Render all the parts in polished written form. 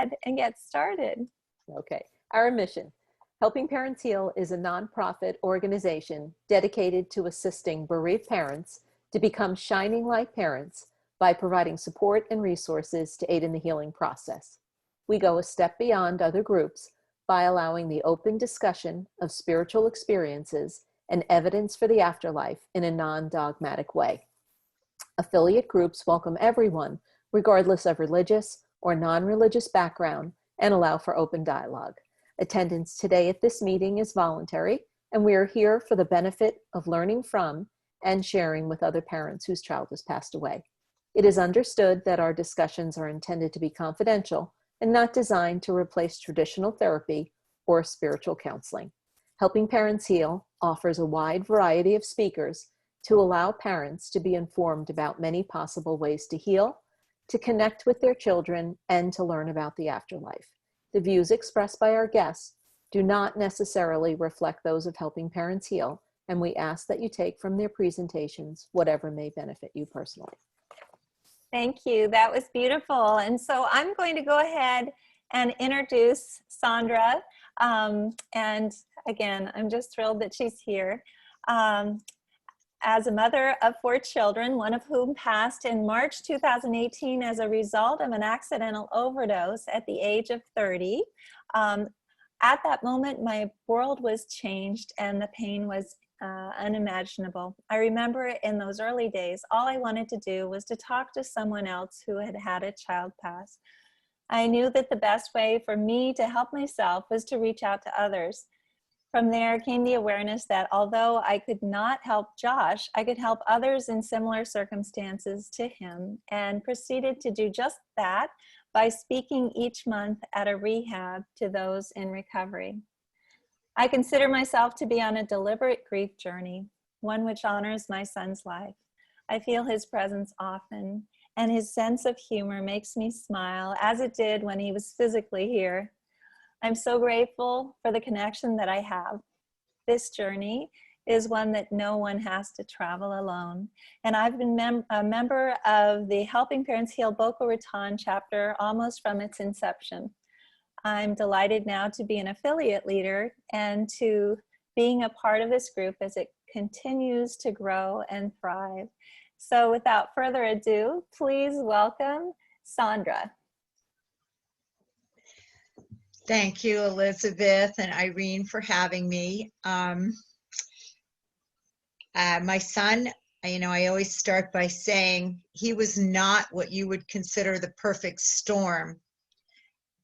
ahead and get started. Okay. Our mission. Helping Parents Heal is a nonprofit organization dedicated to assisting bereaved parents to become shining light parents by providing support and resources to aid in the healing process. We go a step beyond other groups by allowing the open discussion of spiritual experiences and evidence for the afterlife in a non-dogmatic way. Affiliate groups welcome everyone, regardless of religious or non-religious background, and allow for open dialogue. Attendance today at this meeting is voluntary, and we are here for the benefit of learning from and sharing with other parents whose child has passed away. It is understood that our discussions are intended to be confidential and not designed to replace traditional therapy or spiritual counseling. Helping Parents Heal offers a wide variety of speakers to allow parents to be informed about many possible ways to heal, to connect with their children, and to learn about the afterlife. The views expressed by our guests do not necessarily reflect those of Helping Parents Heal, and we ask that you take from their presentations whatever may benefit you personally. Thank you. That was beautiful. And so I'm going to go ahead and introduce Sandra. And again, I'm just thrilled that she's here. As a mother of 4 children, one of whom passed in March 2018 as a result of an accidental overdose at the age of 30. At that moment, my world was changed and the pain was unimaginable. I remember in those early days, all I wanted to do was to talk to someone else who had had a child pass. I knew that the best way for me to help myself was to reach out to others. From there came the awareness that although I could not help Josh, I could help others in similar circumstances to him, and proceeded to do just that by speaking each month at a rehab to those in recovery. I consider myself to be on a deliberate grief journey, one which honors my son's life. I feel his presence often, and his sense of humor makes me smile, as it did when he was physically here. I'm so grateful for the connection that I have. This journey is one that no one has to travel alone. And I've been a member of the Helping Parents Heal Boca Raton chapter almost from its inception. I'm delighted now to be an affiliate leader and to being a part of this group as it continues to grow and thrive. So without further ado, please welcome Sandra. Thank you, Elizabeth and Irene, for having me. My son, I always start by saying he was not what you would consider the perfect storm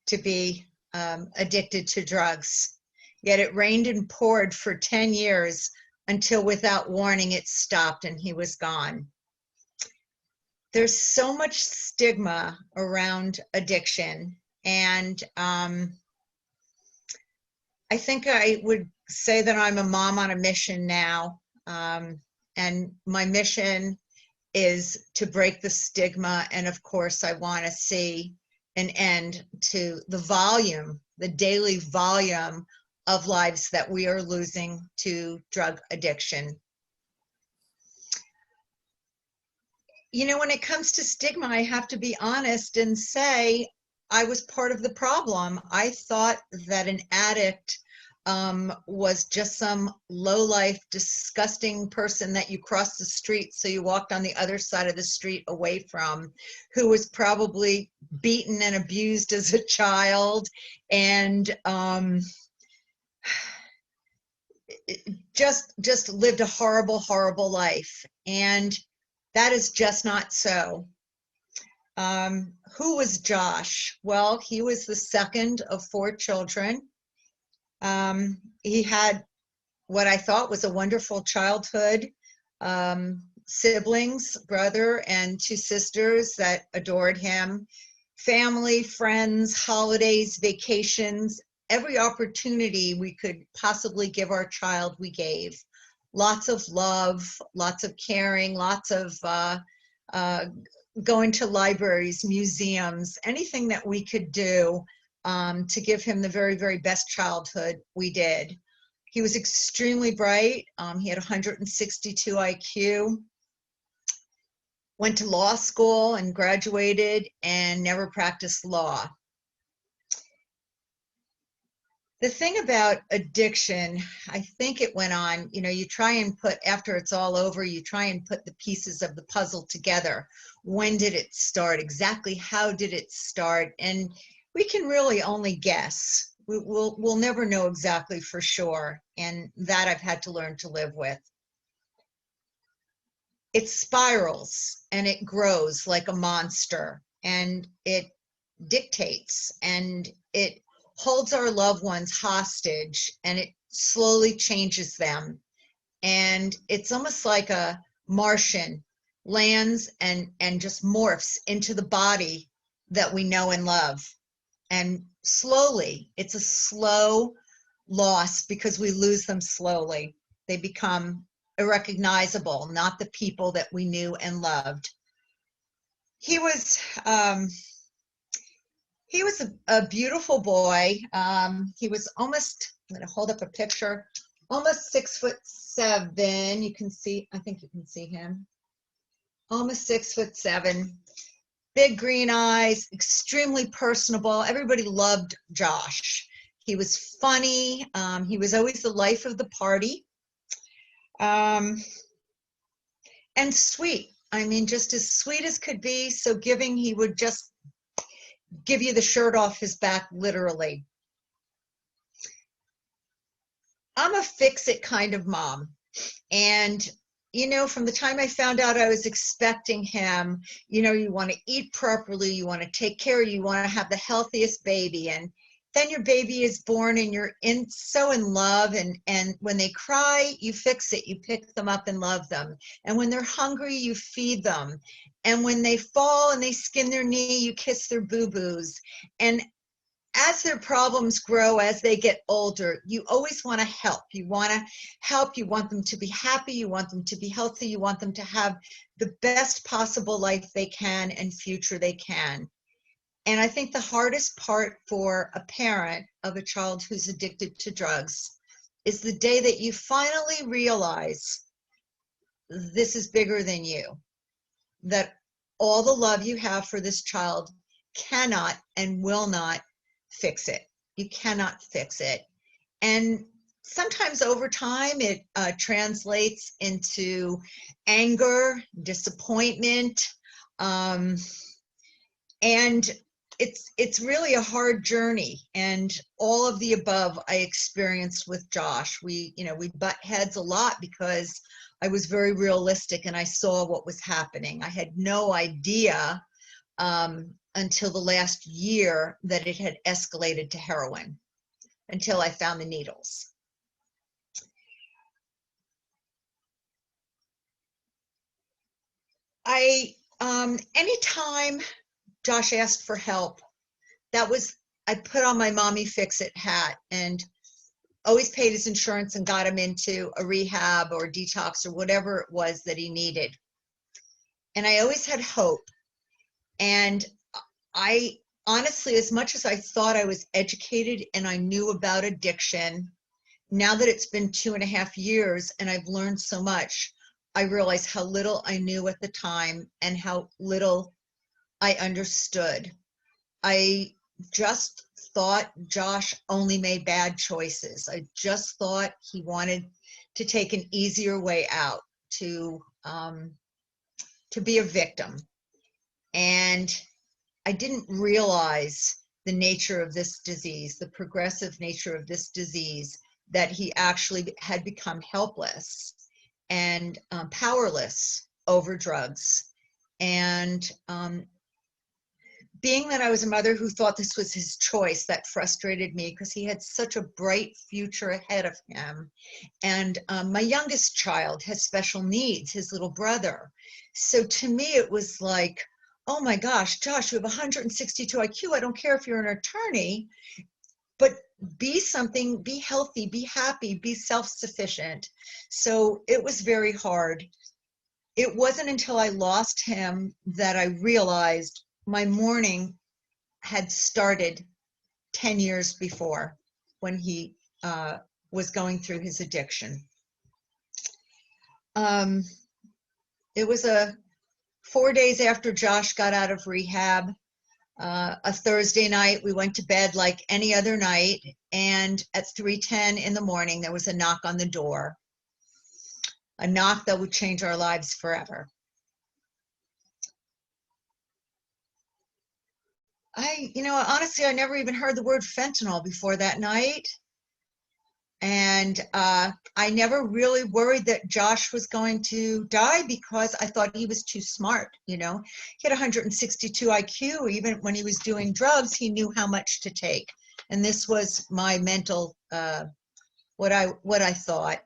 to be addicted to drugs. Yet it rained and poured for 10 years until without warning it stopped and he was gone. There's so much stigma around addiction, and I think I would say that I'm a mom on a mission now, and my mission is to break the stigma, and of course I want to see an end to the daily volume of lives that we are losing to drug addiction. When it comes to stigma, I have to be honest and say I was part of the problem. I thought that an addict was just some low-life, disgusting person that you crossed the street so you walked on the other side of the street away from, who was probably beaten and abused as a child, and just lived a horrible, horrible life. And that is just not so. Who was Josh? Well, he was the second of 4 children. He had what I thought was a wonderful childhood, siblings, brother and 2 sisters that adored him, family, friends, holidays, vacations, every opportunity we could possibly give our child, we gave. Lots of love, lots of caring, lots of going to libraries, museums, anything that we could do to give him the very, very best childhood, we did. He was extremely bright. He had 162 IQ, went to law school and graduated and never practiced law. The thing about addiction, I think it went on, you try and put, after it's all over, you try and put the pieces of the puzzle together. When did it start? Exactly how did it start? And we can really only guess. We'll never know exactly for sure. And that I've had to learn to live with. It spirals and it grows like a monster, and it dictates, and it holds our loved ones hostage, and it slowly changes them. And it's almost like a Martian lands and just morphs into the body that we know and love. And slowly, it's a slow loss because we lose them slowly. They become irrecognizable, not the people that we knew and loved. He was a beautiful boy. He was almost, I'm going to hold up a picture, almost 6'7". You can see, I think you can see him. Almost 6'7". Big green eyes, extremely personable. Everybody loved Josh. He was funny. He was always the life of the party. And sweet. I mean, just as sweet as could be, so giving. He would just give you the shirt off his back, literally. I'm a fix-it kind of mom. And, from the time I found out I was expecting him, you want to eat properly, you want to take care, you want to have the healthiest baby. And then your baby is born and you're so in love. And when they cry, you fix it. You pick them up and love them. And when they're hungry, you feed them. And when they fall and they skin their knee, you kiss their boo-boos. And as their problems grow, as they get older, you always want to help. You want to help. You want them to be happy. You want them to be healthy. You want them to have the best possible life they can and future they can. And I think the hardest part for a parent of a child who's addicted to drugs is the day that you finally realize this is bigger than you, that all the love you have for this child cannot and will not fix it. You cannot fix it. And sometimes over time it translates into anger, disappointment, and it's really a hard journey. And all of the above I experienced with Josh. We butt heads a lot because I was very realistic and I saw what was happening. I had no idea until the last year that it had escalated to heroin, until I found the needles. Anytime Josh asked for help, I put on my mommy fix-it hat and always paid his insurance and got him into a rehab or detox or whatever it was that he needed. And I always had hope. And I honestly, as much as I thought I was educated and I knew about addiction, now that it's been 2.5 years and I've learned so much, I realize how little I knew at the time and how little I understood. I just thought Josh only made bad choices. I just thought he wanted to take an easier way out, to be a victim. And I didn't realize the nature of this disease, the progressive nature of this disease, that he actually had become helpless and powerless over drugs. And being that I was a mother who thought this was his choice, that frustrated me because he had such a bright future ahead of him. And my youngest child has special needs, his little brother. So to me, it was like, oh my gosh, Josh, you have 162 IQ. I don't care if you're an attorney, but be something, be healthy, be happy, be self-sufficient. So it was very hard. It wasn't until I lost him that I realized my mourning had started 10 years before, when he was going through his addiction. It was 4 days after Josh got out of rehab. a Thursday night. We went to bed like any other night, and at 3:10 in the morning, there was a knock on the door, a knock that would change our lives forever. Honestly, I never even heard the word fentanyl before that night. And I never really worried that Josh was going to die because I thought he was too smart. He had 162 IQ. Even when he was doing drugs, he knew how much to take. And this was my mental, what I thought.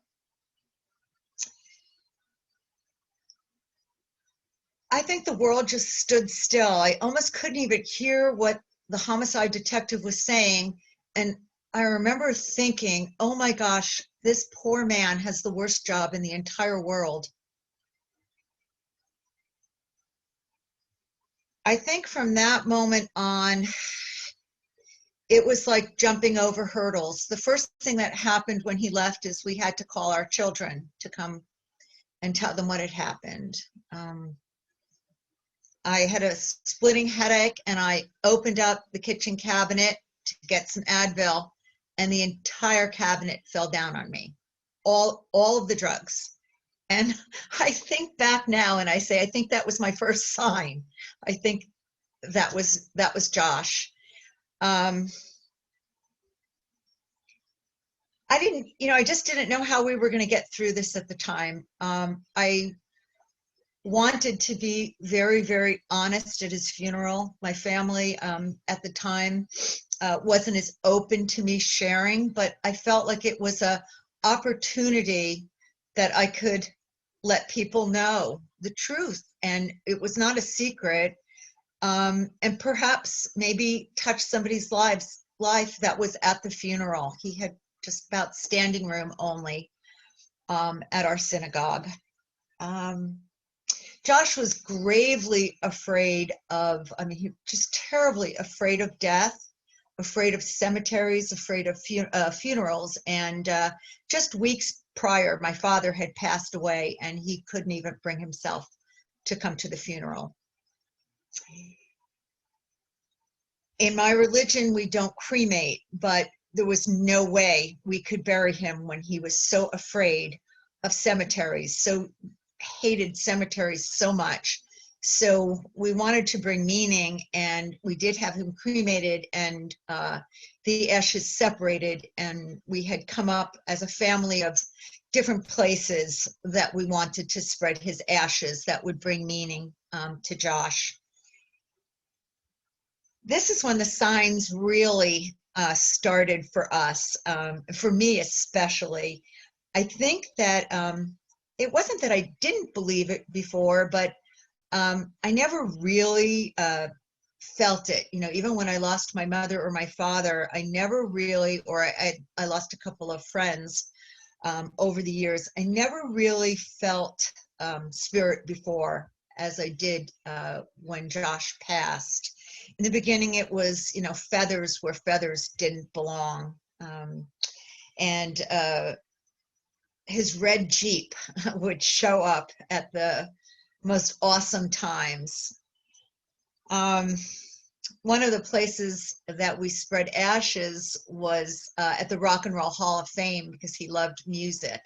I think the world just stood still. I almost couldn't even hear what the homicide detective was saying. And I remember thinking, oh my gosh, this poor man has the worst job in the entire world. I think from that moment on, it was like jumping over hurdles. The first thing that happened when he left is we had to call our children to come and tell them what had happened. I had a splitting headache, and I opened up the kitchen cabinet to get some Advil, and the entire cabinet fell down on me, all of the drugs. And I think back now and I say, I think that was my first sign. I think that was Josh. I just didn't know how we were going to get through this at the time. I wanted to be very, very honest at his funeral. My family at the time wasn't as open to me sharing, but I felt like it was an opportunity that I could let people know the truth, and it was not a secret, and perhaps maybe touch somebody's life that was at the funeral. He had just about standing room only at our synagogue. Josh was gravely afraid of, he just terribly afraid of death, afraid of cemeteries, afraid of funerals. And just weeks prior, my father had passed away, and he couldn't even bring himself to come to the funeral. In my religion, we don't cremate, but there was no way we could bury him when he was so afraid of cemeteries, so hated cemeteries so much. So we wanted to bring meaning, and we did have him cremated and the ashes separated, and we had come up as a family of different places that we wanted to spread his ashes that would bring meaning to Josh. This is when the signs really started for us, for me especially. I think that it wasn't that I didn't believe it before, but I never really felt it. Even when I lost my mother or my father, I never really, or I lost a couple of friends over the years, I never really felt spirit before as I did when Josh passed. In the beginning, it was, feathers where feathers didn't belong. And his red Jeep would show up at the most awesome times. One of the places that we spread ashes was at the Rock and Roll Hall of Fame, because he loved music.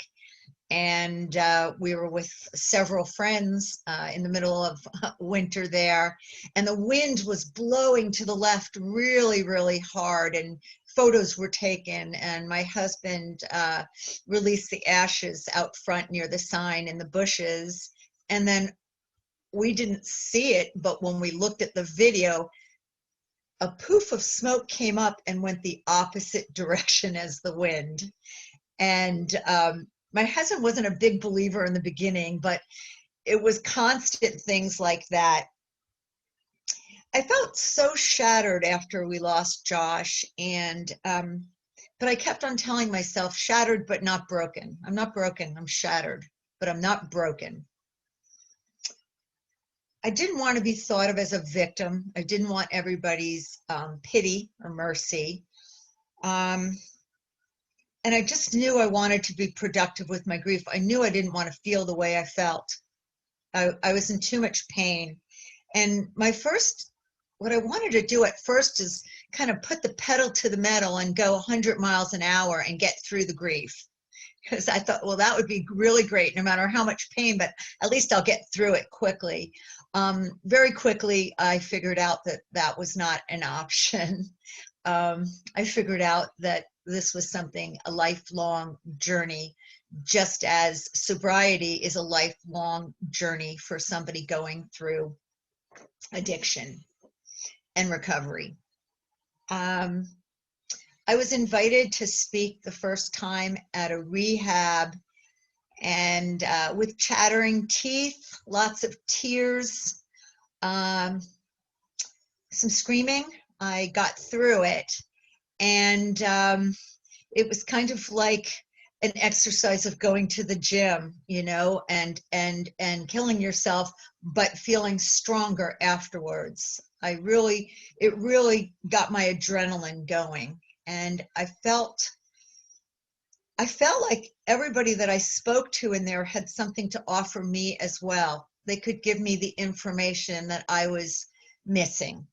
And we were with several friends in the middle of winter there, and the wind was blowing to the left really, really hard, and photos were taken, and my husband released the ashes out front near the sign in the bushes. And then we didn't see it, but when we looked at the video, a poof of smoke came up and went the opposite direction as the wind. And my husband wasn't a big believer in the beginning, but it was constant things like that. I felt so shattered after we lost Josh, and but I kept on telling myself, shattered but not broken. I'm not broken, I'm shattered, but I'm not broken. I didn't want to be thought of as a victim. I didn't want everybody's pity or mercy. And I just knew I wanted to be productive with my grief. I knew I didn't want to feel the way I felt. I was in too much pain. And my first what I wanted to do at first is kind of put the pedal to the metal and go 100 miles an hour and get through the grief. Because I thought, well, that would be really great, no matter how much pain, but at least I'll get through it quickly. Very quickly, I figured out that that was not an option. I figured out that this was something, a lifelong journey, just as sobriety is a lifelong journey for somebody going through addiction and recovery. I was invited to speak the first time at a rehab, and with chattering teeth, lots of tears, some screaming. I got through it, and it was kind of like an exercise of going to the gym, you know, and killing yourself, but feeling stronger afterwards. It really got my adrenaline going. And I felt like everybody that I spoke to in there had something to offer me as well. They could give me the information that I was missing.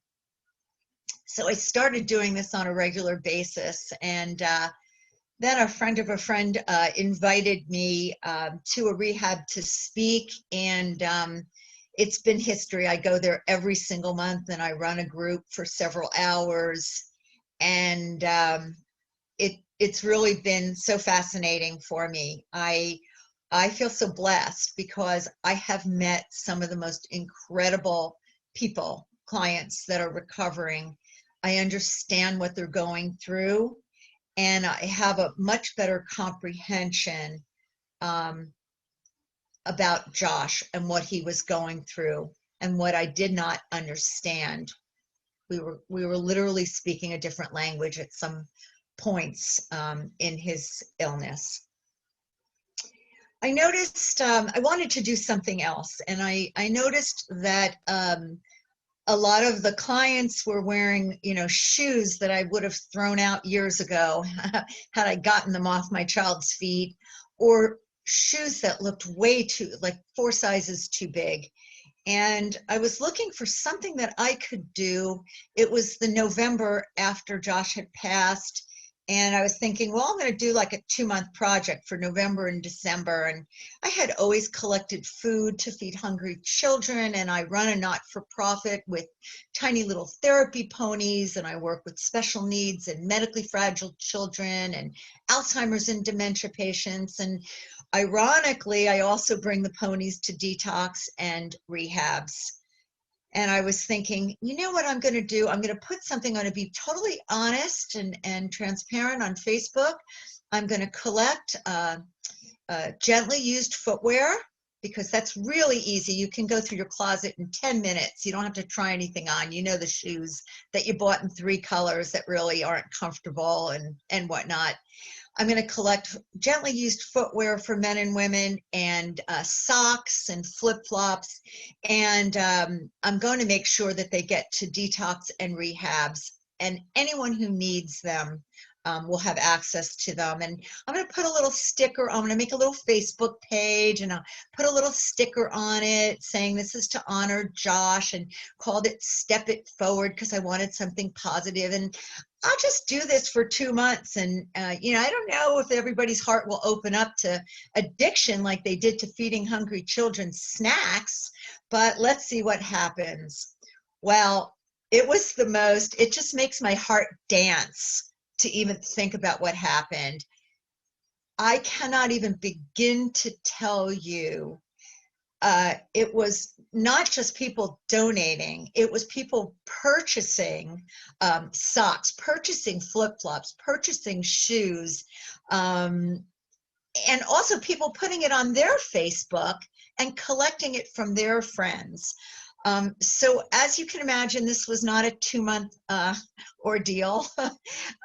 So I started doing this on a regular basis. And then a friend of a friend invited me to a rehab to speak. And it's been history. I go there every single month, and I run a group for several hours. And it's really been so fascinating for me. I feel so blessed because I have met some of the most incredible people, clients that are recovering. I understand what they're going through, and I have a much better comprehension about Josh and what he was going through and what I did not understand. We were literally speaking a different language at some points in his illness. I noticed I wanted to do something else, and I noticed that a lot of the clients were wearing, you know, shoes that I would have thrown out years ago had I gotten them off my child's feet, or shoes that looked way too, like 4 sizes too big. And I was looking for something that I could do. It was the November after Josh had passed. And I was thinking, well, I'm going to do like a 2-month project for November and December. And I had always collected food to feed hungry children. And I run a not-for-profit with tiny little therapy ponies. And I work with special needs and medically fragile children and Alzheimer's and dementia patients. And ironically, I also bring the ponies to detox and rehabs. And I was thinking, you know what I'm going to do? I'm going to put something, I'm going to be totally honest and transparent on Facebook. I'm going to collect gently used footwear, because that's really easy. You can go through your closet in 10 minutes. You don't have to try anything on. You know, the shoes that you bought in 3 colors that really aren't comfortable and whatnot. I'm going to collect gently used footwear for men and women, and socks and flip-flops. And I'm going to make sure that they get to detox and rehabs, and anyone who needs them will have access to them. And I'm going to put a little sticker. I'm going to make a little Facebook page, and I'll put a little sticker on it saying this is to honor Josh, and called it Step It Forward because I wanted something positive. And I'll just do this for 2 months. And, you know, I don't know if everybody's heart will open up to addiction like they did to feeding hungry children snacks, but let's see what happens. Well, it was the most, it just makes my heart dance to even think about what happened. I cannot even begin to tell you. It was not just people donating, it was people purchasing socks, purchasing flip-flops, purchasing shoes, and also people putting it on their Facebook and collecting it from their friends. So as you can imagine, this was not a 2-month ordeal.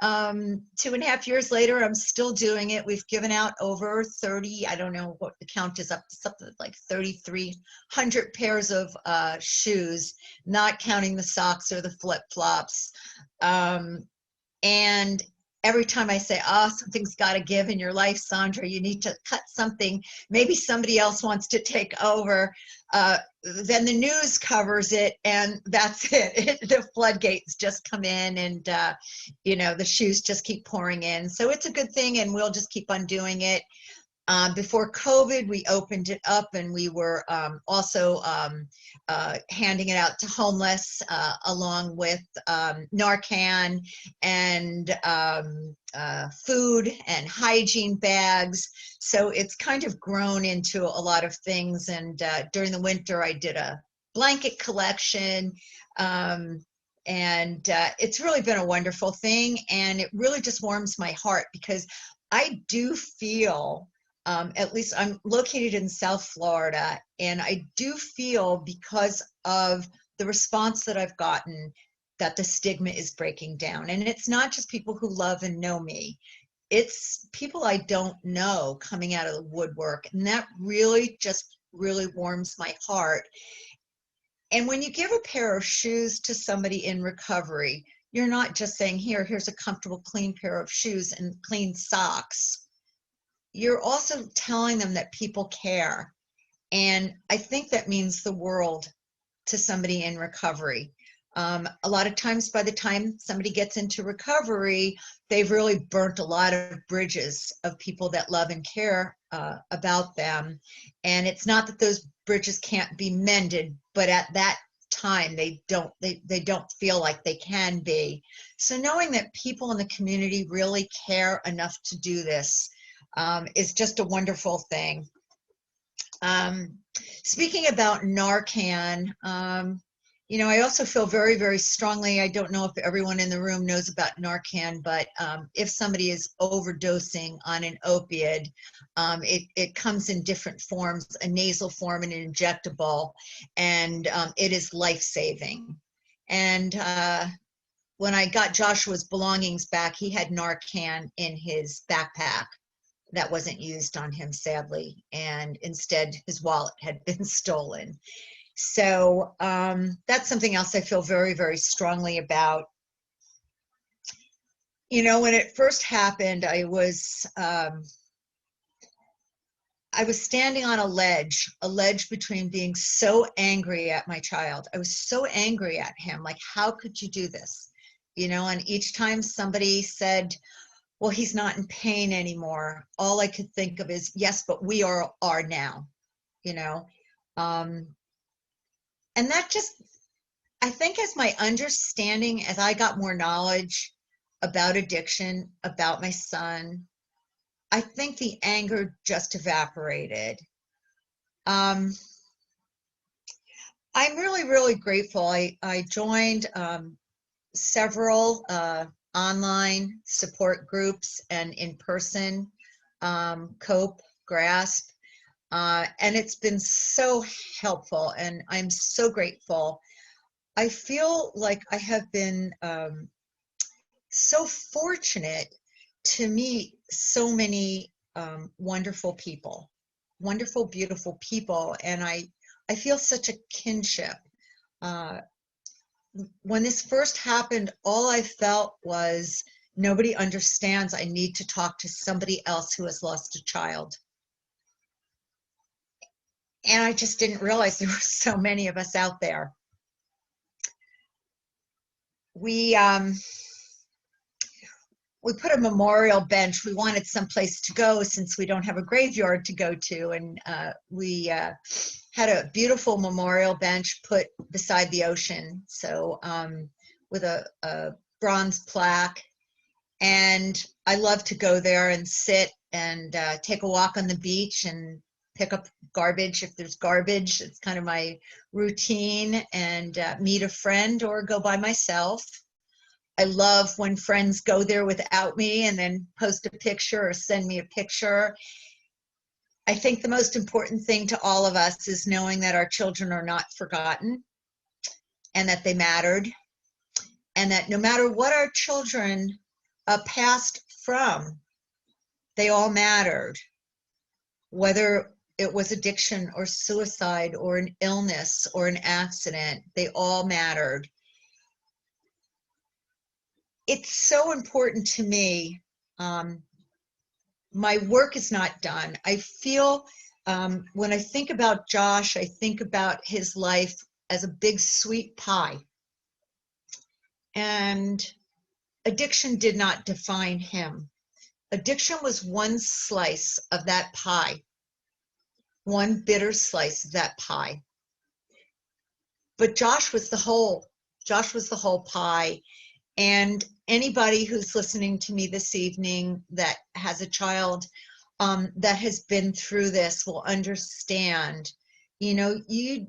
2.5 years later, I'm still doing it. We've given out over 30, I don't know what the count is, up to something like 3,300 pairs of shoes, not counting the socks or the flip-flops. And every time I say, oh, something's got to give in your life, Sandra, you need to cut something, maybe somebody else wants to take over, then the news covers it, and that's it. The floodgates just come in, and the shoes just keep pouring in. So it's a good thing, and we'll just keep on doing it. Before COVID, we opened it up, and we were also handing it out to homeless, along with Narcan and food and hygiene bags. So it's kind of grown into a lot of things. And during the winter, I did a blanket collection. And it's really been a wonderful thing. And it really just warms my heart, because I do feel, at least I'm located in South Florida, and I do feel, because of the response that I've gotten, that the stigma is breaking down. And it's not just people who love and know me, it's people I don't know coming out of the woodwork. And that really warms my heart. And when you give a pair of shoes to somebody in recovery, you're not just saying, here's a comfortable, clean pair of shoes and clean socks. You're also telling them that people care. And I think that means the world to somebody in recovery. A lot of times, by the time somebody gets into recovery, they've really burnt a lot of bridges of people that love and care about them. And it's not that those bridges can't be mended, but at that time they don't feel like they can be. So knowing that people in the community really care enough to do this is just a wonderful thing. Speaking about Narcan, I also feel very, very strongly, I don't know if everyone in the room knows about Narcan, but if somebody is overdosing on an opiate, it comes in different forms, a nasal form and an injectable, and it is life-saving. And when I got Joshua's belongings back, he had Narcan in his backpack. That wasn't used on him, sadly, and instead his wallet had been stolen. So that's something else I feel very, very strongly about. When it first happened, I was standing on a ledge between being so angry at my child. I was so angry at him, like, how could you do this? And each time somebody said, well, he's not in pain anymore, all I could think of is, yes, but we are now, and that just, I think, as my understanding, as I got more knowledge about addiction, about my son, I think the anger just evaporated. I'm really, really grateful. I joined several online support groups and in-person, COPE, GRASP, and it's been so helpful, and I'm so grateful. I feel like I have been so fortunate to meet so many wonderful people, wonderful, beautiful people, and I feel such a kinship. When this first happened, all I felt was, nobody understands. I need to talk to somebody else who has lost a child. And I just didn't realize there were so many of us out there. We put a memorial bench. We wanted someplace to go since we don't have a graveyard to go to. And we had a beautiful memorial bench put beside the ocean. So with a bronze plaque. And I love to go there and sit and take a walk on the beach and pick up garbage if there's garbage. It's kind of my routine, and meet a friend or go by myself. I love when friends go there without me and then post a picture or send me a picture. I think the most important thing to all of us is knowing that our children are not forgotten, and that they mattered, and that no matter what our children passed from, they all mattered. Whether it was addiction or suicide or an illness or an accident, they all mattered. it's so important to me. My work is not done. I feel when I think about Josh, I think about his life as a big sweet pie. And addiction did not define him. Addiction was one slice of that pie, one bitter slice of that pie. But Josh was the whole. Josh was the whole pie. And anybody who's listening to me this evening that has a child that has been through this will understand, you know, you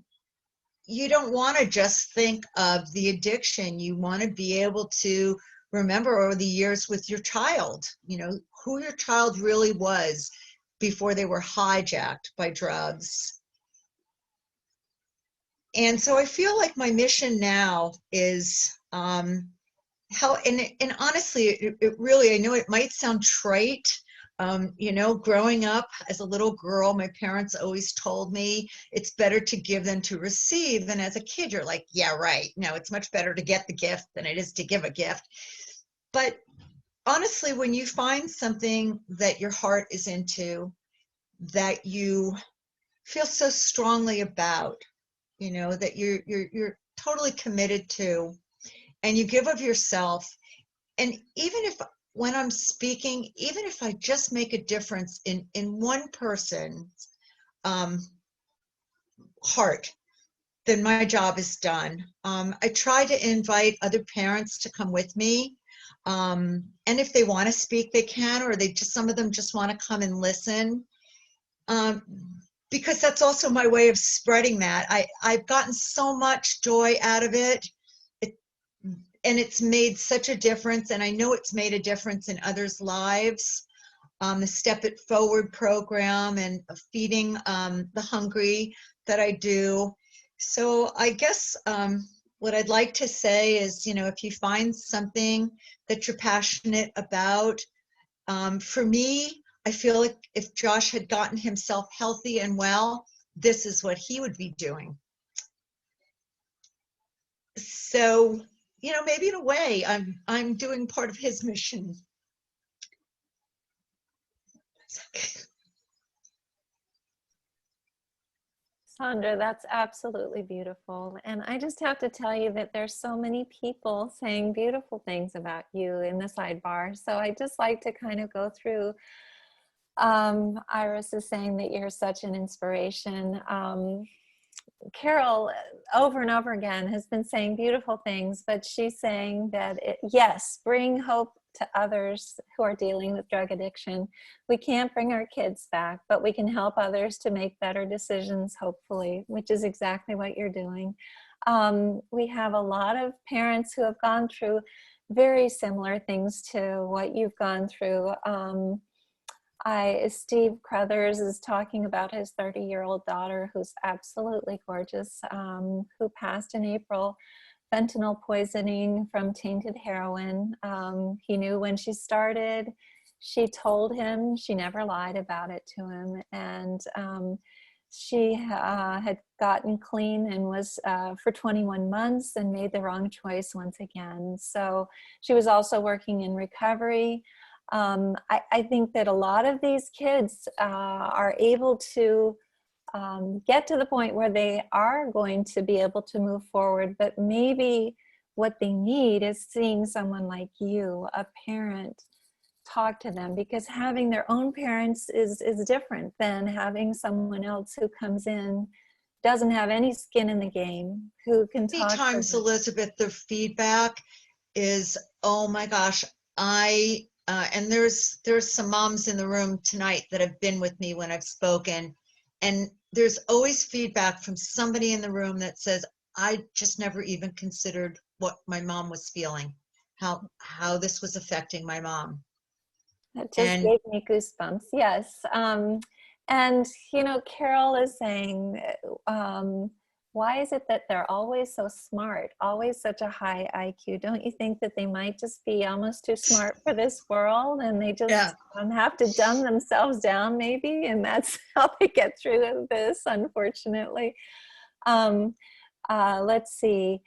don't want to just think of the addiction. You want to be able to remember over the years with your child, you know, who your child really was before they were hijacked by drugs. And so I feel like my mission now is how, and honestly, it really, I know it might sound trite. You know, growing up as a little girl, my parents always told me it's better to give than to receive. And as a kid, you're like, yeah, right. No, it's much better to get the gift than it is to give a gift. But honestly, when you find something that your heart is into, that you feel so strongly about, you know, that you're totally committed to, and you give of yourself, and even if when I'm speaking, even if I just make a difference in one person's heart, then my job is done. I try to invite other parents to come with me, and if they want to speak, they can, or they just, some of them just want to come and listen, because that's also my way of spreading that. I've gotten so much joy out of it. And it's made such a difference, and I know it's made a difference in others' lives. The Step It Forward program and feeding the hungry that I do. So I guess what I'd like to say is, you know, if you find something that you're passionate about, for me, I feel like if Josh had gotten himself healthy and well, this is what he would be doing. So, you know, maybe in a way, I'm doing part of his mission. Sandra, that's absolutely beautiful. And I just have to tell you that there's so many people saying beautiful things about you in the sidebar. So I just like to kind of go through. Iris is saying that you're such an inspiration. Carol, over and over again, has been saying beautiful things, but she's saying that, yes, bring hope to others who are dealing with drug addiction. We can't bring our kids back, but we can help others to make better decisions, hopefully, which is exactly what you're doing. We have a lot of parents who have gone through very similar things to what you've gone through. Steve Crothers is talking about his 30-year-old daughter, who's absolutely gorgeous, who passed in April, fentanyl poisoning from tainted heroin. He knew when she started. She told him, she never lied about it to him, and she had gotten clean and was for 21 months and made the wrong choice once again. So she was also working in recovery. I think that a lot of these kids are able to get to the point where they are going to be able to move forward, but maybe what they need is seeing someone like you, a parent, talk to them, because having their own parents is different than having someone else who comes in, doesn't have any skin in the game, who can talk to them. Many times, Elizabeth, the feedback is, oh my gosh, and there's some moms in the room tonight that have been with me when I've spoken, and there's always feedback from somebody in the room that says, I just never even considered what my mom was feeling, how this was affecting my mom. That just gave me goosebumps, yes. And, you know, Carol is saying, why is it that they're always so smart, always such a high IQ? Don't you think that they might just be almost too smart for this world, and they just have to dumb themselves down maybe, and that's how they get through this, unfortunately? Let's see.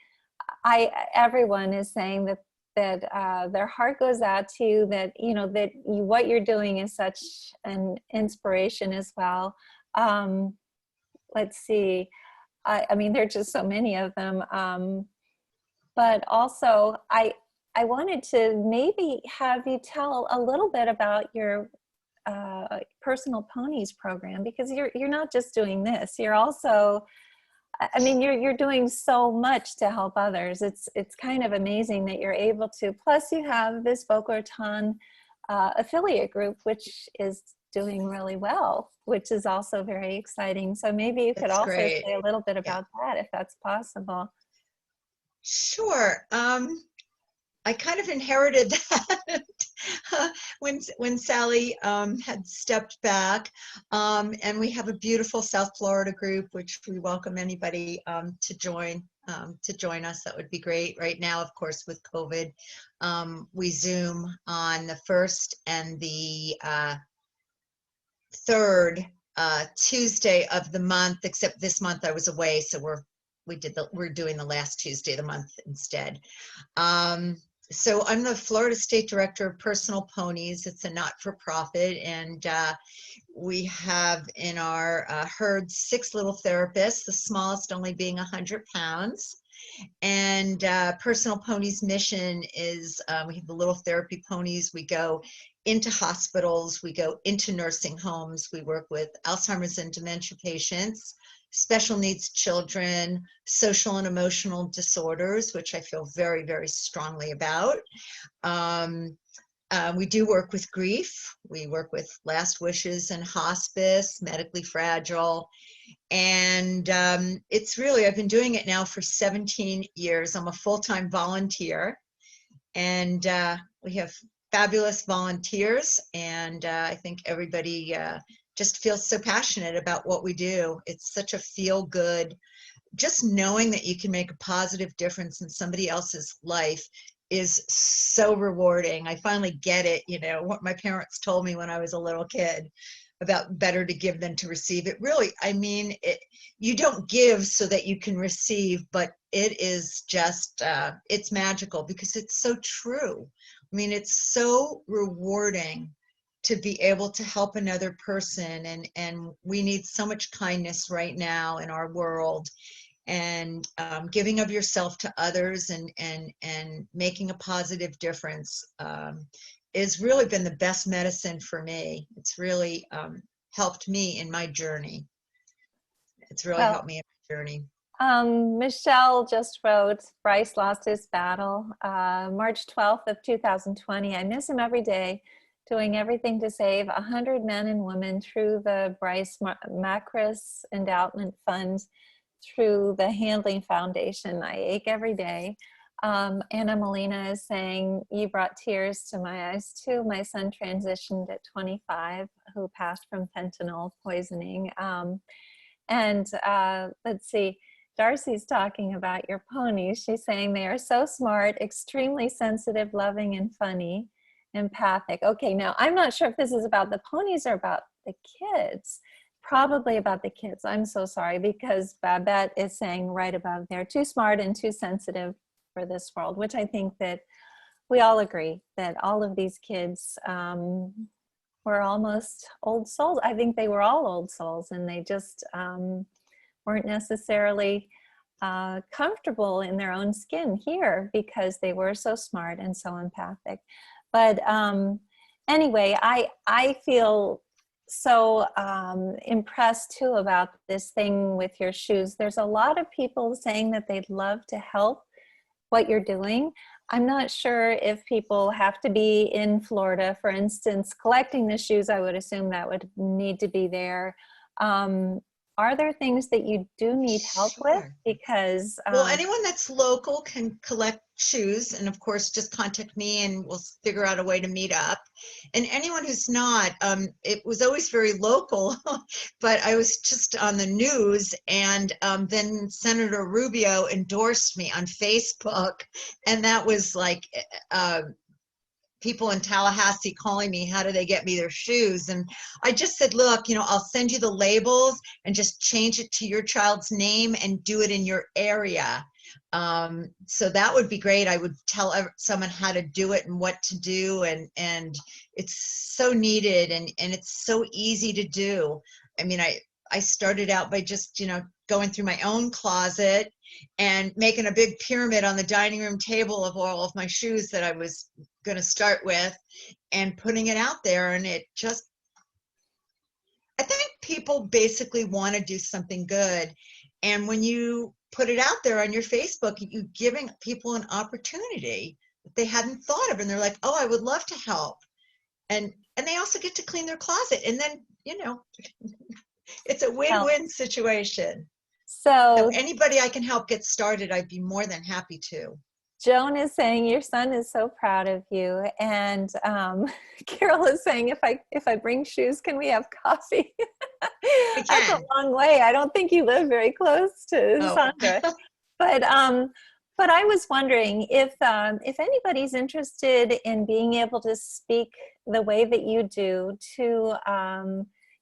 Everyone is saying that that their heart goes out to you, that, you know, that what you're doing is such an inspiration as well. Let's see. I mean, there are just so many of them. But also, I wanted to maybe have you tell a little bit about your Personal Ponies program, because you're not just doing this. You're also, I mean, you're doing so much to help others. It's kind of amazing that you're able to. Plus, you have this Boca Raton affiliate group, which is doing really well, which is also very exciting. So maybe you could That's also great. say a little bit Yeah. about that, if that's possible. Sure. I kind of inherited that when Sally had stepped back, and we have a beautiful South Florida group, which we welcome anybody to join us. That would be great. Right now, of course, with COVID, we Zoom on the 1st and the 3rd Tuesday of the month. Except this month I was away, so we're doing the last Tuesday of the month instead. So I'm the Florida State Director of Personal Ponies. It's a not-for-profit, and we have in our herd 6 little therapists, the smallest only being 100 pounds. And Personal Ponies' mission is we have the little therapy ponies. We go into hospitals, we go into nursing homes, we work with Alzheimer's and dementia patients, special needs children, social and emotional disorders, which I feel very, very strongly about. We do work with grief. We work with last wishes and hospice, medically fragile. And it's really, I've been doing it now for 17 years. I'm a full-time volunteer, and we have fabulous volunteers, and I think everybody just feels so passionate about what we do. It's such a feel-good, just knowing that you can make a positive difference in somebody else's life is so rewarding. I finally get it, you know, what my parents told me when I was a little kid about better to give than to receive. It really, I mean, you don't give so that you can receive, but it is just, it's magical because it's so true. I mean, it's so rewarding to be able to help another person, and we need so much kindness right now in our world, and giving of yourself to others and making a positive difference has really been the best medicine for me. It's really helped me in my journey. It's really helped me in my journey. Michelle just wrote, Bryce lost his battle. March 12th of 2020. I miss him every day, doing everything to save 100 men and women through the Bryce Macris Endowment Fund, through the Handling Foundation. I ache every day. Anna Molina is saying, you brought tears to my eyes too. My son transitioned at 25, who passed from fentanyl poisoning. Let's see, Darcy's talking about your ponies. She's saying they are so smart, extremely sensitive, loving, and funny, empathic. Okay, now I'm not sure if this is about the ponies or about the kids. Probably about the kids. I'm so sorry, because Babette is saying right above there, too smart and too sensitive for this world, which I think that we all agree that all of these kids were almost old souls. I think they were all old souls, and they just weren't necessarily comfortable in their own skin here because they were so smart and so empathic. But anyway, I feel so impressed too about this thing with your shoes. There's a lot of people saying that they'd love to help what you're doing. I'm not sure if people have to be in Florida, for instance, collecting the shoes. I would assume that would need to be there. Are there things that you do need help with? Because well, anyone that's local can collect shoes, and of course just contact me and we'll figure out a way to meet up. And anyone who's not, it was always very local, but I was just on the news, and then Senator Rubio endorsed me on Facebook, and that was like people in Tallahassee calling me, how do they get me their shoes? And I just said, look, you know, I'll send you the labels and just change it to your child's name and do it in your area. So that would be great. I would tell someone how to do it and what to do, and it's so needed, and it's so easy to do. I mean, I started out by just, you know, going through my own closet and making a big pyramid on the dining room table of all of my shoes that I was going to start with, and putting it out there. And it just, I think people basically want to do something good. And when you put it out there on your Facebook, you're giving people an opportunity that they hadn't thought of. And they're like, oh, I would love to help. And they also get to clean their closet. And then, you know, it's a win-win situation. So So anybody I can help get started, I'd be more than happy to. Joan is saying your son is so proud of you, and Carol is saying if I bring shoes, can we have coffee? We That's a can. long way. I don't think you live very close to Oh. Sandra, but I was wondering if anybody's interested in being able to speak the way that you do to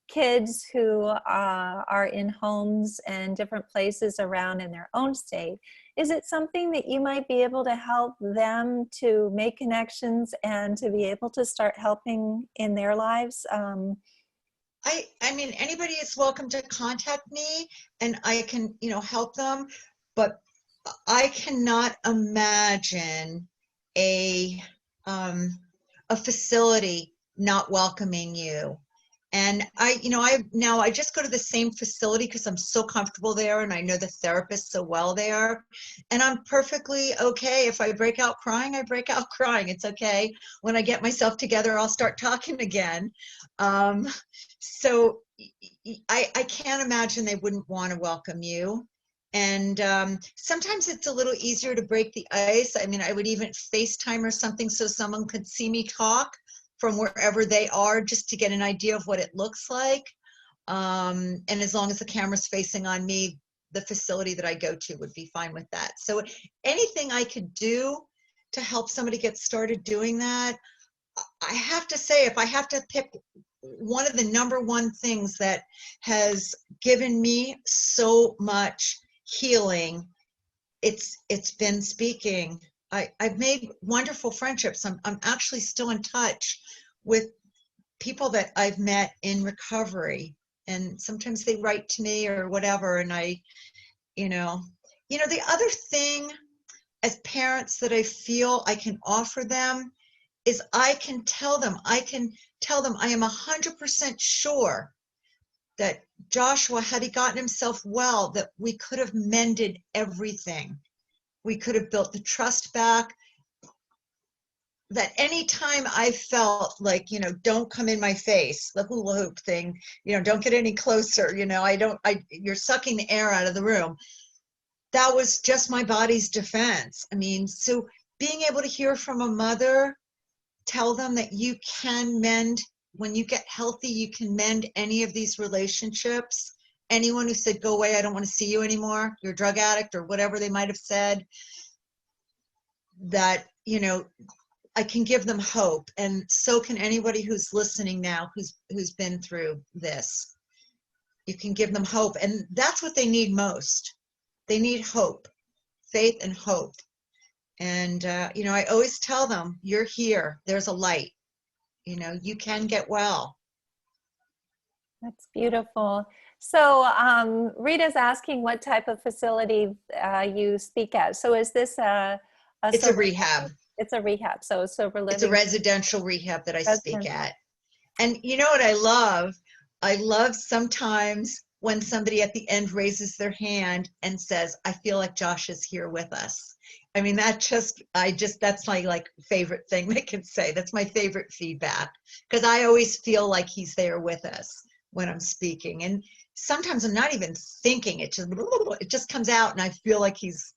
kids who are in homes and different places around in their own state. Is it something that you might be able to help them to make connections and to be able to start helping in their lives? I mean, anybody is welcome to contact me, and I can, you know, help them, but I cannot imagine a facility not welcoming you. And I just go to the same facility because I'm so comfortable there, and I know the therapists so well there. And I'm perfectly okay. If I break out crying, I break out crying. It's okay. When I get myself together, I'll start talking again. So I can't imagine they wouldn't want to welcome you. And sometimes it's a little easier to break the ice. I mean, I would even FaceTime or something so someone could see me talk from wherever they are, just to get an idea of what it looks like. And as long as the camera's facing on me, the facility that I go to would be fine with that. So anything I could do to help somebody get started doing that, I have to say, if I have to pick one of the number one things that has given me so much healing, it's been speaking. I've made wonderful friendships. I'm actually still in touch with people that I've met in recovery, and sometimes they write to me or whatever, and I, the other thing as parents that I feel I can offer them is I can tell them I am 100% sure that Joshua, had he gotten himself well, that we could have mended everything. We could have built the trust back. That anytime I felt like, don't come in my face, the hula hoop thing, don't get any closer, you're sucking the air out of the room. That was just my body's defense. I mean, so being able to hear from a mother, tell them that you can mend, when you get healthy, you can mend any of these relationships. Anyone who said, go away, I don't want to see you anymore, you're a drug addict, or whatever they might have said, that, I can give them hope. And so can anybody who's listening now, who's been through this. You can give them hope. And that's what they need most. They need hope, faith and hope. And, I always tell them, you're here, there's a light, you can get well. That's beautiful. So Rita's asking what type of facility you speak at. So is this It's a rehab. It's a rehab, so sober living. It's a residential rehab that I speak at. And you know what I love? I love sometimes when somebody at the end raises their hand and says, I feel like Josh is here with us. I mean, that's my favorite thing they can say. That's my favorite feedback, because I always feel like he's there with us when I'm speaking. And sometimes I'm not even thinking, it just comes out, and I feel like he's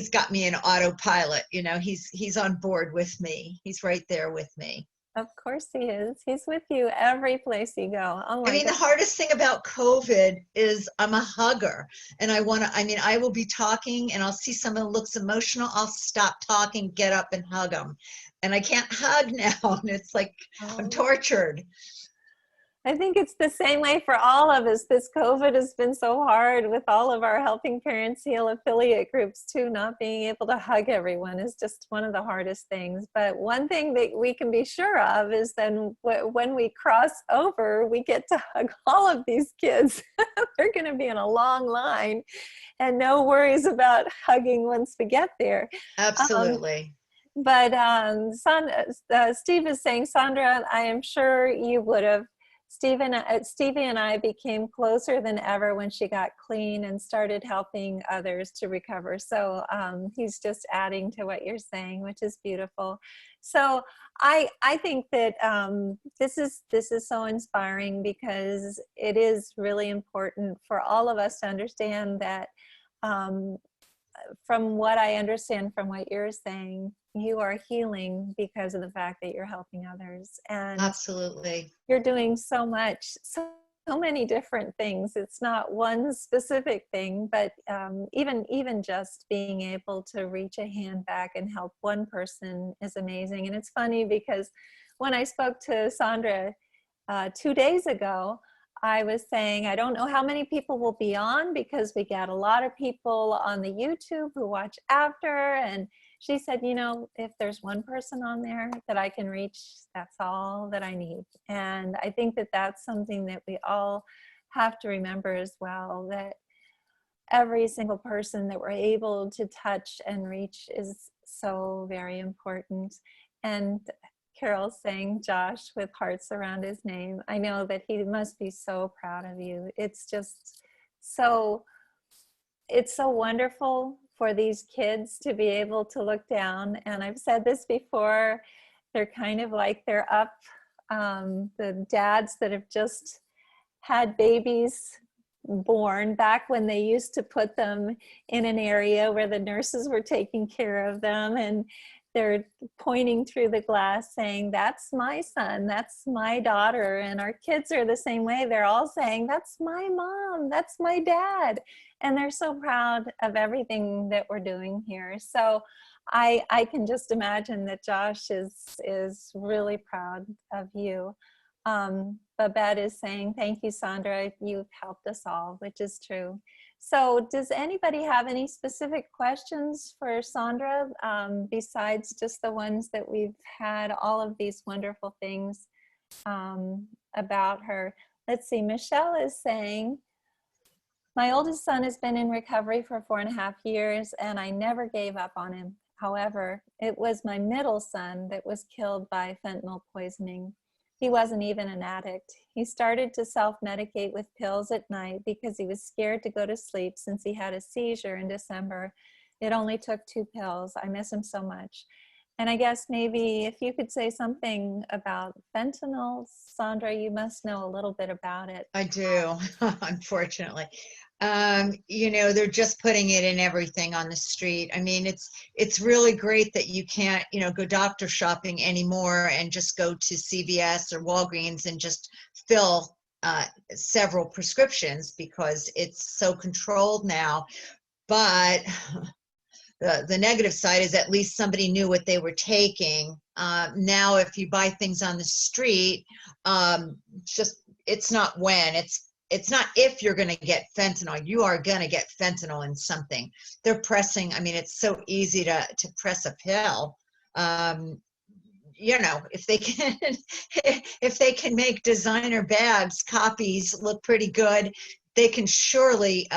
got me in autopilot. He's on board with me. He's right there with me. Of course he is. He's with you every place you go. Oh my I mean, the hardest thing about COVID is I'm a hugger, and I will be talking and I'll see someone looks emotional. I'll stop talking, get up and hug them. And I can't hug now. And it's like, I'm tortured. I think it's the same way for all of us. This COVID has been so hard with all of our Helping Parents Heal affiliate groups too. Not being able to hug everyone is just one of the hardest things. But one thing that we can be sure of is then when we cross over, we get to hug all of these kids. They're going to be in a long line and no worries about hugging once we get there. Absolutely. But Steve is saying, Sandra, I am sure you would have. Stevie and I became closer than ever when she got clean and started helping others to recover. So he's just adding to what you're saying, which is beautiful. So I think that this is so inspiring, because it is really important for all of us to understand that from what I understand from what you're saying, you are healing because of the fact that you're helping others. And absolutely, you're doing so much, so many different things. It's not one specific thing, but even just being able to reach a hand back and help one person is amazing. And it's funny because when I spoke to Sandra 2 days ago, I was saying, I don't know how many people will be on, because we get a lot of people on the YouTube who watch after. And she said, you know, if there's one person on there that I can reach, that's all that I need. And I think that that's something that we all have to remember as well, that every single person that we're able to touch and reach is so very important. And Carol's saying Josh with hearts around his name. I know that he must be so proud of you. It's just so, it's so wonderful for these kids to be able to look down. And I've said this before, they're kind of like they're up, the dads that have just had babies born back when they used to put them in an area where the nurses were taking care of them, and they're pointing through the glass saying, that's my son, that's my daughter. And our kids are the same way. They're all saying, that's my mom, that's my dad. And they're so proud of everything that we're doing here. So I can just imagine that Josh is really proud of you. Babette is saying, thank you, Sandra, you've helped us all, which is true. So does anybody have any specific questions for Sandra, besides just the ones that we've had all of these wonderful things about her? Let's see, Michelle is saying, my oldest son has been in recovery for 4.5 years, and I never gave up on him. However, it was my middle son that was killed by fentanyl poisoning. He wasn't even an addict. He started to self-medicate with pills at night because he was scared to go to sleep since he had a seizure in December. It only took 2 pills. I miss him so much. And I guess maybe if you could say something about fentanyl, Sandra, you must know a little bit about it. I do, unfortunately. You know, they're just putting it in everything on the street. I mean, it's really great that you can't, you know, go doctor shopping anymore and just go to CVS or Walgreens and just fill several prescriptions, because it's so controlled now. But the negative side is at least somebody knew what they were taking. Now, if you buy things on the street, it's not when, it's not if you're going to get fentanyl. You are going to get fentanyl in something. They're pressing, I mean, it's so easy to press a pill. You know, if they can, if they can make designer bags, copies look pretty good, they can surely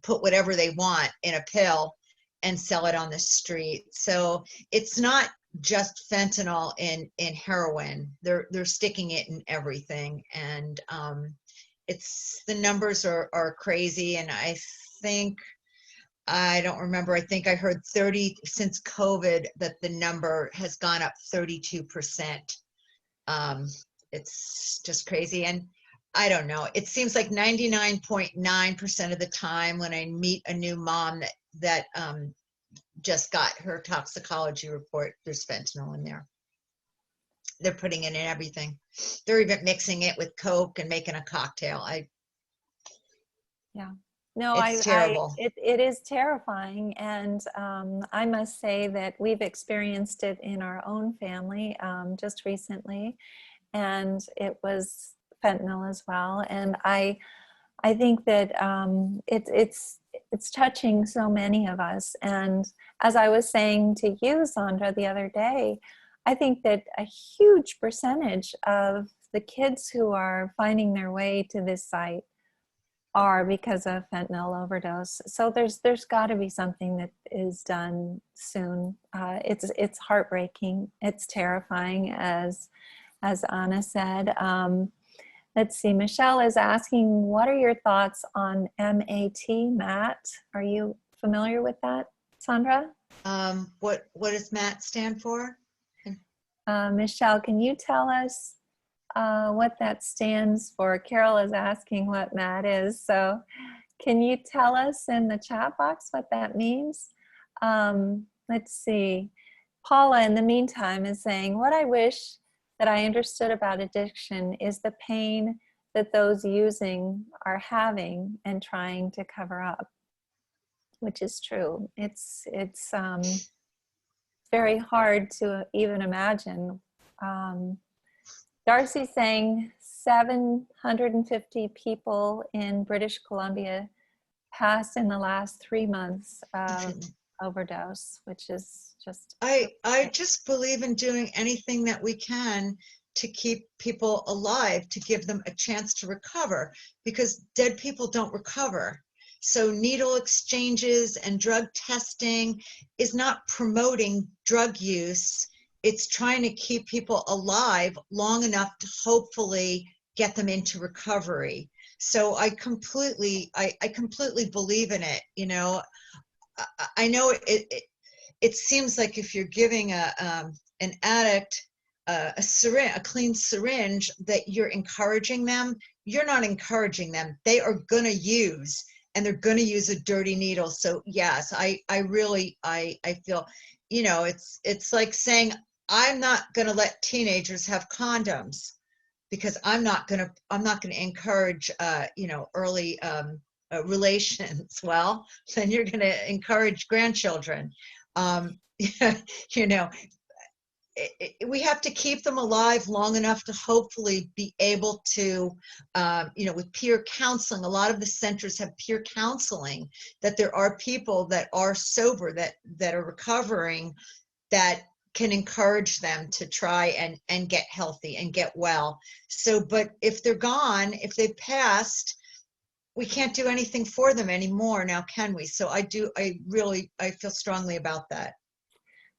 put whatever they want in a pill and sell it on the street. So it's not just fentanyl in heroin. They're sticking it in everything. And it's, the numbers are crazy. And I think, I don't remember, I think I heard 30 since COVID that the number has gone up 32%. It's just crazy. And I don't know, it seems like 99.9% of the time when I meet a new mom that just got her toxicology report, there's fentanyl in there. They're putting it in everything. They're even mixing it with Coke and making a cocktail. Yeah. No, it's terrible. It is terrifying. And I must say that we've experienced it in our own family just recently. And it was fentanyl as well. And I think that it's touching so many of us. And as I was saying to you, Sandra, the other day, I think that a huge percentage of the kids who are finding their way to this site are because of fentanyl overdose. So there's got to be something that is done soon. It's heartbreaking. It's terrifying, as Anna said. Let's see. Michelle is asking, what are your thoughts on MAT? Are you familiar with that, Sandra? What does MAT stand for? Michelle, can you tell us what that stands for? Carol is asking what MAT is. So can you tell us in the chat box what that means? Let's see. Paula, in the meantime, is saying, what I wish that I understood about addiction is the pain that those using are having and trying to cover up, which is true. It's very hard to even imagine. Darcy's saying 750 people in British Columbia passed in the last 3 months of overdose, which is just... I just believe in doing anything that we can to keep people alive, to give them a chance to recover, because dead people don't recover. So needle exchanges and drug testing is not promoting drug use. It's trying to keep people alive long enough to hopefully get them into recovery. So I completely believe in it. You know, I know it seems like if you're giving an addict a clean syringe, that you're encouraging them. You're not encouraging them. They are going to use, and they're going to use a dirty needle. So yes, I really feel, you know, it's like saying, I'm not going to let teenagers have condoms, because I'm not going to encourage, you know, early relations. Well, then you're going to encourage grandchildren. You know, we have to keep them alive long enough to hopefully be able to, you know, with peer counseling. A lot of the centers have peer counseling, that there are people that are sober, that are recovering, that can encourage them to try and get healthy and get well. So, but if they're gone, if they've passed, we can't do anything for them anymore now, can we? So I feel strongly about that.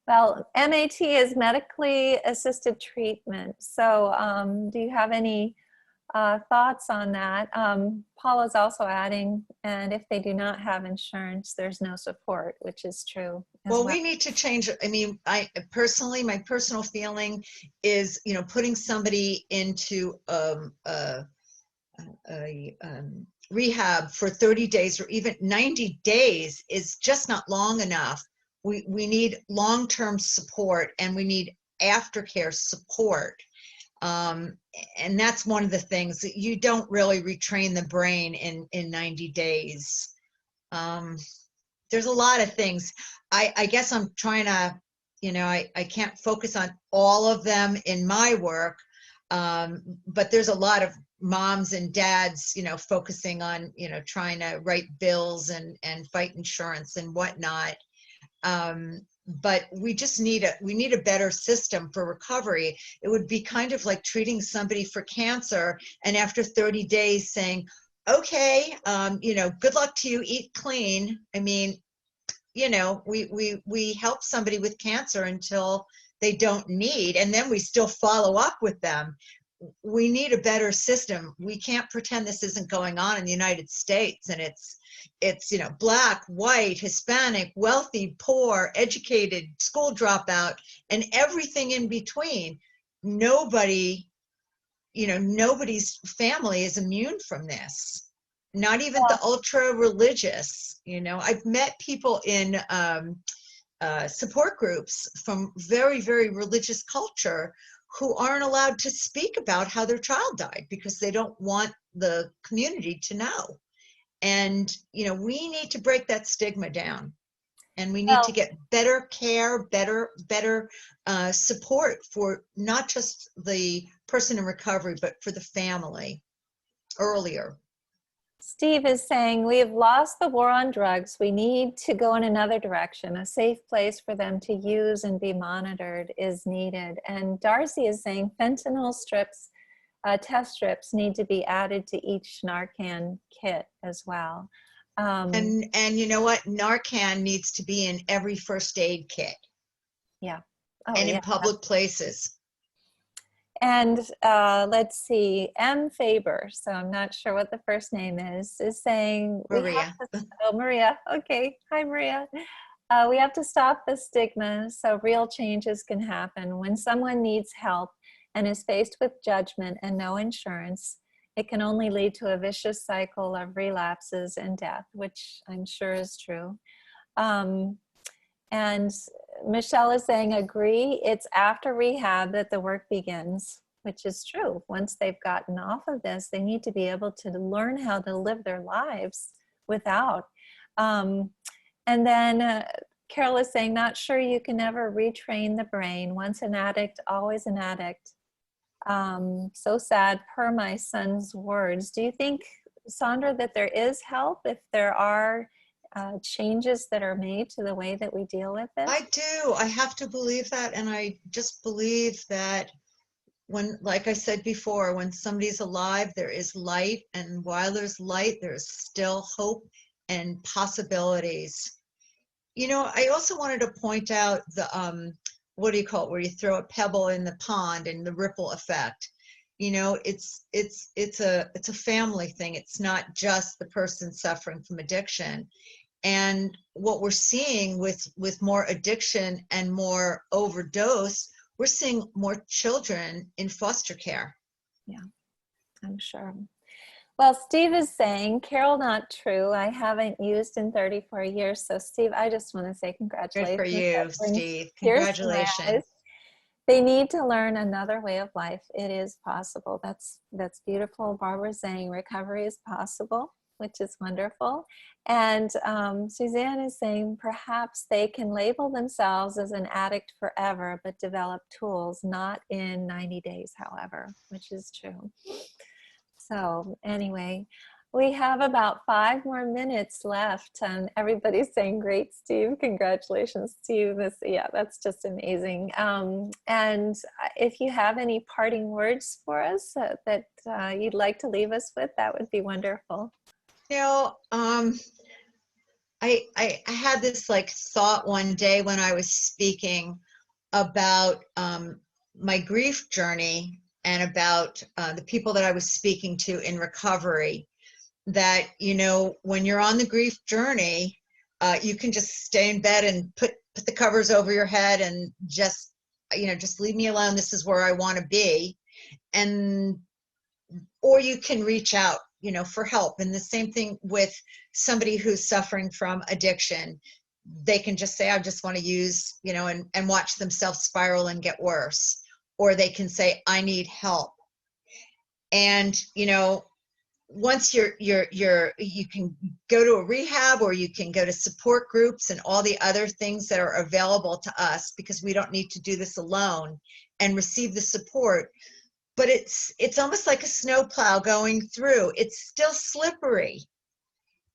Well, MAT is medically assisted treatment. So do you have any thoughts on that? Paula's also adding, and if they do not have insurance, there's no support, which is true. Well, we need to change. I mean, my personal feeling is, you know, putting somebody into rehab for 30 days or even 90 days is just not long enough. We need long-term support, and we need aftercare support. And that's one of the things that you don't really retrain the brain in 90 days. There's a lot of things. I guess I'm trying to, you know, I can't focus on all of them in my work, but there's a lot of moms and dads, you know, focusing on, you know, trying to write bills and fight insurance and whatnot. But we just need a better system for recovery. It would be kind of like treating somebody for cancer, and after 30 days saying, okay, you know, good luck to you, eat clean. I mean, you know, we help somebody with cancer until they don't need, and then we still follow up with them. We need a better system. We can't pretend this isn't going on in the United States, and it's, you know, black, white, Hispanic, wealthy, poor, educated, school dropout, and everything in between. Nobody, you know, nobody's family is immune from this. Not even the ultra religious. You know, I've met people in support groups from very, very religious culture who aren't allowed to speak about how their child died because they don't want the community to know. And, you know, we need to break that stigma down. And we need to Well, get better care, better support for not just the person in recovery, but for the family earlier. Steve is saying, we have lost the war on drugs. We need to go in another direction. A safe place for them to use and be monitored is needed. And Darcy is saying fentanyl strips, test strips need to be added to each Narcan kit as well. And you know what? Narcan needs to be in every first aid kit. Yeah. Oh, and in yeah. public places. And let's see, M. Faber, so I'm not sure what the first name is saying, Maria. oh, Maria, okay, hi Maria. We have to stop the stigma so real changes can happen. When someone needs help and is faced with judgment and no insurance, it can only lead to a vicious cycle of relapses and death, which I'm sure is true. And Michelle is saying, agree, it's after rehab that the work begins, which is true. Once they've gotten off of this, they need to be able to learn how to live their lives without. And then Carol is saying, not sure you can ever retrain the brain. Once an addict, always an addict. So sad, per my son's words. Do you think, Sandra, that there is help if there are changes that are made to the way that we deal with this? I do. I have to believe that. And I just believe that when, like I said before, when somebody's alive, there is light. And while there's light, there's still hope and possibilities. You know, I also wanted to point out the, what do you call it, where you throw a pebble in the pond and the ripple effect. You know, it's a family thing. It's not just the person suffering from addiction. And what we're seeing with more addiction and more overdose, we're seeing more children in foster care. Yeah, I'm sure. Well, Steve is saying, Carol, not true. I haven't used in 34 years. So Steve, I just want to say congratulations. Good for you, Steve. Tears to my Congratulations. eyes. They need to learn another way of life. It is possible. That's beautiful. Barbara's saying recovery is possible, which is wonderful. And Suzanne is saying perhaps they can label themselves as an addict forever, but develop tools, not in 90 days, however, which is true. So anyway, we have about 5 more minutes left, and everybody's saying, great, Steve. Congratulations, Steve. Yeah, that's just amazing. And if you have any parting words for us that you'd like to leave us with, that would be wonderful. You know, I had this like thought one day when I was speaking about my grief journey and about the people that I was speaking to in recovery, that, you know, when you're on the grief journey, you can just stay in bed and put the covers over your head and just, you know, just leave me alone. This is where I want to be. And, or you can reach out, you know, for help. And the same thing with somebody who's suffering from addiction. They can just say, I just want to use, you know, and watch themselves spiral and get worse. Or they can say, I need help. And, you know, once you can go to a rehab, or you can go to support groups and all the other things that are available to us, because we don't need to do this alone, and receive the support. But it's almost like a snowplow going through. It's still slippery.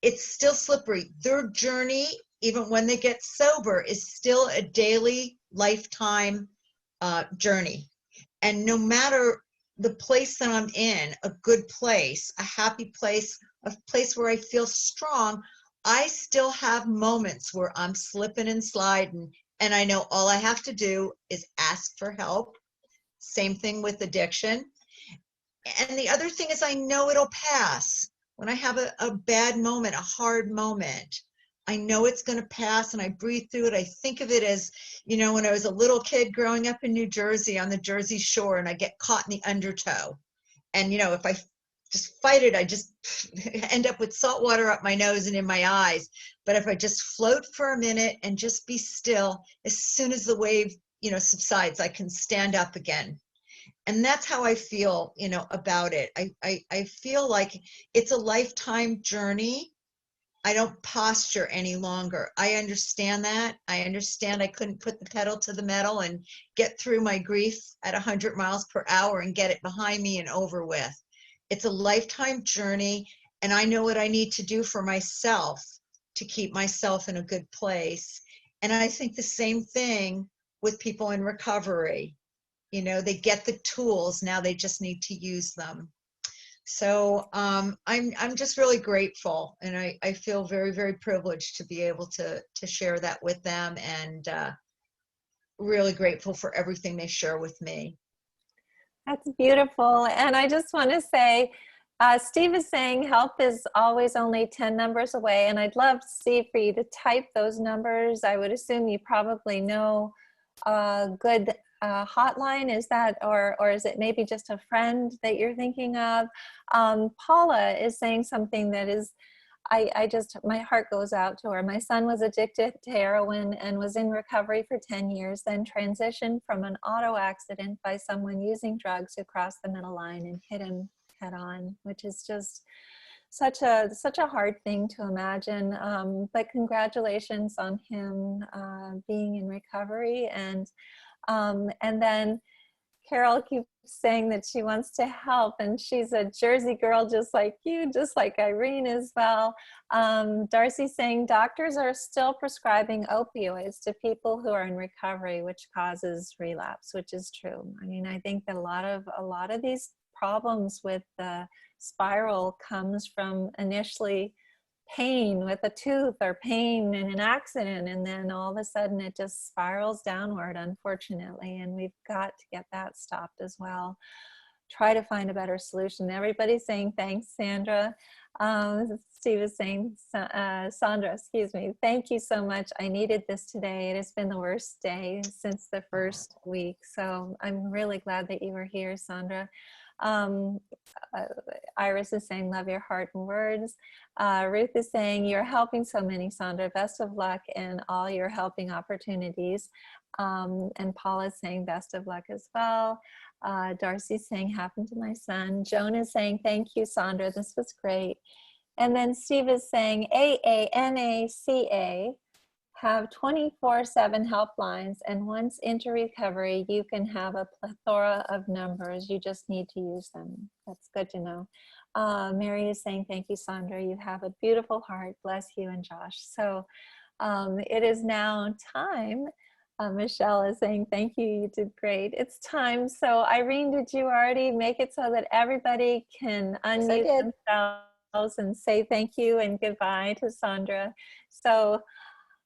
It's still slippery. Their journey, even when they get sober, is still a daily, lifetime journey. And no matter the place that I'm in, a good place, a happy place, a place where I feel strong, I still have moments where I'm slipping and sliding, and I know all I have to do is ask for help. Same thing with addiction. And the other thing is, I know it'll pass. When I have a bad moment, a hard moment, I know it's going to pass, and I breathe through it. I think of it as, you know, when I was a little kid growing up in New Jersey on the Jersey Shore, and I get caught in the undertow. And, you know, if I just fight it, I just end up with salt water up my nose and in my eyes. But if I just float for a minute and just be still, as soon as the wave, you know, subsides, I can stand up again. And that's how I feel, you know, about it. I feel like it's a lifetime journey. I don't posture any longer. I understand that. I understand I couldn't put the pedal to the metal and get through my grief at 100 miles per hour and get it behind me and over with. It's a lifetime journey, and I know what I need to do for myself to keep myself in a good place. And I think the same thing with people in recovery. You know, they get the tools, now they just need to use them. So I'm just really grateful, and I feel very, very privileged to be able to share that with them, and really grateful for everything they share with me. That's beautiful. And I just want to say, Steve is saying help is always only 10 numbers away. And I'd love, Steve, for you to type those numbers. I would assume you probably know a good hotline. Is that, or is it maybe just a friend that you're thinking of? Paula is saying something that is, I just, my heart goes out to her. My son was addicted to heroin and was in recovery for 10 years, then transitioned from an auto accident by someone using drugs who crossed the middle line and hit him head on, which is just such a hard thing to imagine. But congratulations on him being in recovery. And then Carol keeps saying that she wants to help, and she's a Jersey girl just like you, just like Irene as well. Darcy's saying doctors are still prescribing opioids to people who are in recovery, which causes relapse, which is true. I mean, I think that a lot of these problems with the spiral comes from initially pain with a tooth or pain in an accident, and then all of a sudden it just spirals downward, unfortunately, and we've got to get that stopped as well. Try to find a better solution. Everybody's saying thanks, Sandra. Steve is saying, Sandra, excuse me, thank you so much. I needed this today. It has been the worst day since the first week, so I'm really glad that you were here, Sandra. Iris is saying, love your heart and words. Ruth is saying, you're helping so many, Sandra. Best of luck in all your helping opportunities. And Paul is saying, best of luck as well. Darcy's saying, happened to my son. Joan is saying, thank you, Sandra. This was great. And then Steve is saying, AANACA have 24/7 helplines, and once into recovery, you can have a plethora of numbers. You just need to use them. That's good to know. Mary is saying, thank you, Sandra. You have a beautiful heart. Bless you and Josh. So it is now time. Michelle is saying, thank you. You did great. It's time. So Irene, did you already make it so that everybody can unmute themselves and say thank you and goodbye to Sandra? So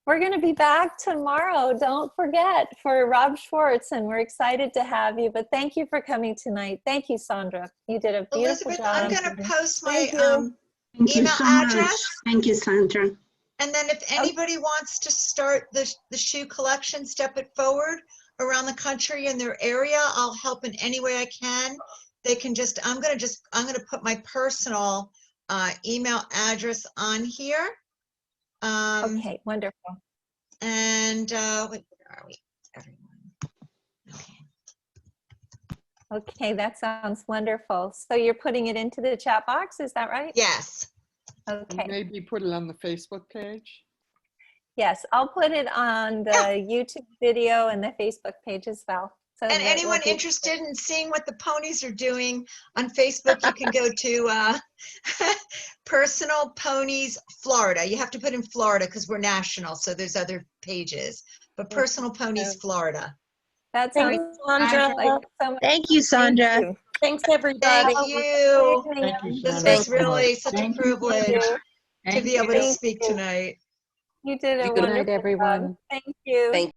we're going to be back tomorrow, don't forget, for Rob Schwartz, and we're excited to have you. But thank you for coming tonight. Thank you, Sandra. You did a beautiful Elizabeth, job. I'm going to post my Thank you email so address. much. Thank you, Sandra. And then if anybody wants to start the shoe collection, step it forward around the country in their area, I'll help in any way I can. They can just, I'm going to put my personal email address on here. Okay, wonderful. And wait, where are we, everyone? Okay, that sounds wonderful. So you're putting it into the chat box, is that right? Yes. Okay. And maybe put it on the Facebook page. Yes, I'll put it on the YouTube video and the Facebook page as well. So And anyone interested in seeing what the ponies are doing on Facebook, you can go to Personal Ponies Florida. You have to put in Florida because we're national, so there's other pages. But Personal Ponies Florida. That Thank sounds you, Sandra. like so much. Thank you, Sandra. Thank you. Thanks, everybody. Thank you. Thank you, This Sandra. was really such a Thank you. privilege to be able to Thank speak you. tonight. You did a Good wonderful night, everyone. job. Thank you.